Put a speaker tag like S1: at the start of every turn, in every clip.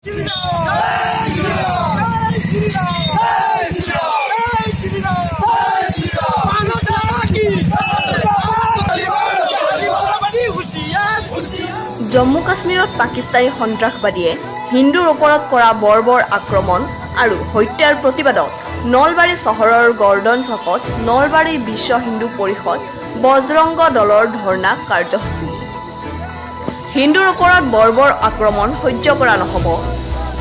S1: জম্মু কাশ্মীৰত পাকিস্তানী সন্ত্ৰাসবাদীয়ে হিন্দুৰ ওপৰত কৰা বৰ্বৰ আক্ৰমণ আৰু হত্যাৰ প্ৰতিবাদত নলবাৰী চহৰৰ গৰ্ডন চকত নলবাৰী বিশ্ব হিন্দু পৰিষদ বজৰংগ দলৰ ধৰ্ণা কাৰ্যসূচী। হিন্দুৰ ওপৰত বৰ্বৰ আক্ৰমণ সহ্য কৰা নহ'ব,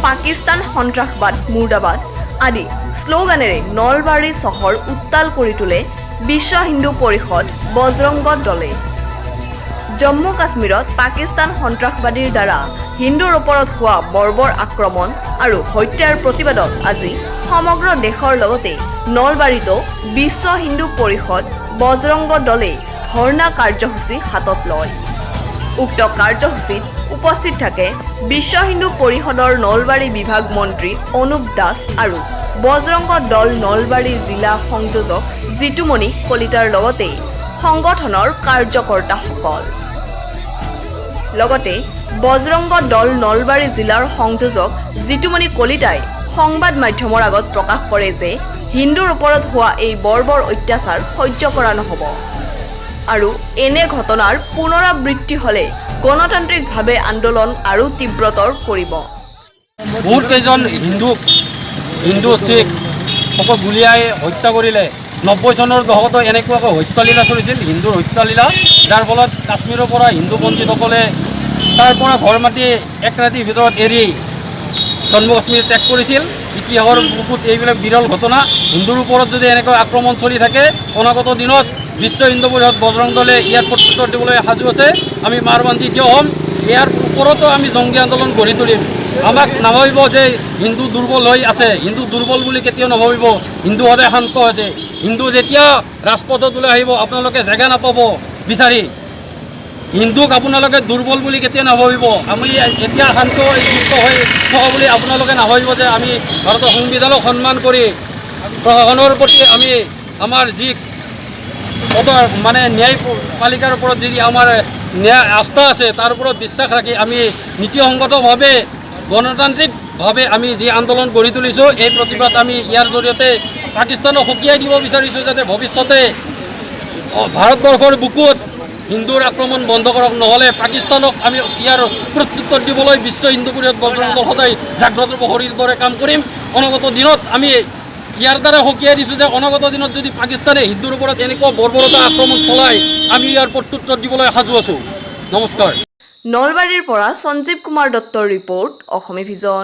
S1: পাকিস্তান সন্ত্ৰাসবাদ মুৰ্দাবাদ আদি শ্লোগানেৰে নলবাৰী চহৰ উত্তাল কৰি তোলে বিশ্ব হিন্দু পৰিষদ বজৰংগ দলে। জম্মু কাশ্মীৰত পাকিস্তান সন্ত্ৰাসবাদীৰ দ্বাৰা হিন্দুৰ ওপৰত হোৱা বৰ্বৰ আক্ৰমণ আৰু হত্যাৰ প্ৰতিবাদত আজি সমগ্ৰ দেশৰ লগতে নলবাৰীতো বিশ্ব হিন্দু পৰিষদ বজৰংগ দলে ধৰ্ণা কাৰ্যসূচী হাতত লয়। উক্ত কাৰ্যসূচীত উপস্থিত থাকে বিশ্ব হিন্দু পৰিষদৰ নলবাৰী বিভাগ মন্ত্ৰী অনুপ দাস আৰু বজৰংগ দল নলবাৰী জিলা সংযোজক জিতুমণি কলিতাৰ লগতে সংগঠনৰ কাৰ্যকৰ্তাসকল। লগতে বজৰংগ দল নলবাৰী জিলাৰ সংযোজক জিতুমণি কলিতাই সংবাদ মাধ্যমৰ আগত প্ৰকাশ কৰে যে হিন্দুৰ ওপৰত হোৱা এই বৰ্বৰ অত্যাচাৰ সহ্য কৰা নহ'ব আৰু এনে ঘটনাৰ পুনৰাবৃত্তি হ'লে গণতান্ত্ৰিকভাৱে আন্দোলন আৰু তীব্ৰতৰ কৰিব।
S2: বহুত কেইজন হিন্দু শিখ সকল গুলিয়াই হত্যা কৰিলে। 90 চনৰ দশকতো এনেকুৱাকৈ হত্যালীলা চলিছিল, হিন্দুৰ হত্যালীলা, যাৰ ফলত কাশ্মীৰৰ পৰা হিন্দু পণ্ডিতসকলে তাৰ পৰা ঘৰ মাটি এক ৰাতিৰ ভিতৰত এৰি জম্মু কাশ্মীৰ ত্যাগ কৰিছিল। ইতিহাসৰ বুকুত এইবিলাক বিৰল ঘটনা। হিন্দুৰ ওপৰত যদি এনেকৈ আক্ৰমণ চলি থাকে, অনাগত দিনত বিশ্ব হিন্দু পৰিষদ বজৰং দলে ইয়াৰ প্ৰত্যুত্তৰ দিবলৈ সাজু আছে। আমি মাৰ বান্ধি থিয় হ'ম। ইয়াৰ ওপৰতো আমি জংগী আন্দোলন গঢ়ি তুলিম। আমাক নাভাবিব যে হিন্দু দুৰ্বল হৈ আছে, হিন্দু দুৰ্বল বুলি কেতিয়াও নাভাবিব। হিন্দু সদায় শান্ত আছে। হিন্দু যেতিয়া ৰাজপথত ওলাই আহিব আপোনালোকে জেগা নাপাব বিচাৰি। হিন্দুক আপোনালোকে দুৰ্বল বুলি কেতিয়া নাভাবিব। আমি এতিয়া শান্ত সুস্থ হৈ থকা বুলি আপোনালোকে নাভাবিব যে আমি ভাৰতৰ সংবিধানক সন্মান কৰি প্ৰশাসনৰ প্ৰতি আমি আমাৰ যি মানে ন্যায়পালিকাৰ ওপৰত যদি আমাৰ ন্যায় আস্থা আছে তাৰ ওপৰত বিশ্বাস ৰাখি আমি নীতিসংগতভাৱে গণতান্ত্ৰিকভাৱে আমি যি আন্দোলন গঢ়ি তুলিছোঁ, এই প্ৰতিবাদ আমি ইয়াৰ জৰিয়তে পাকিস্তানক সকীয়াই দিব বিচাৰিছোঁ যাতে ভৱিষ্যতে ভাৰতবৰ্ষৰ বুকুত হিন্দুৰ আক্ৰমণ বন্ধ কৰক। নহ'লে পাকিস্তানক আমি ইয়াৰ প্ৰত্যুত্তৰ দিবলৈ বিশ্ব হিন্দু পৰিষদ বজৰং দল সদায় জাগ্ৰত প্ৰহৰীৰ দৰে কাম কৰিম। অনাগত দিনত আমি ইয়াৰ দ্বাৰা সকীয়াই দিছোঁ যে অনাগত দিনত যদি পাকিস্তানে হিন্দুৰ ওপৰত এনেকুৱা বৰ্বৰতা আক্ৰমণ চলায়, আমি ইয়াৰ প্ৰত্যুত্তৰ দিবলৈ সাজু আছোঁ। নমস্কাৰ।
S1: নলবাৰীৰ পৰা সঞ্জীৱ কুমাৰ দত্তৰ ৰিপৰ্ট, অসমী ভিজন।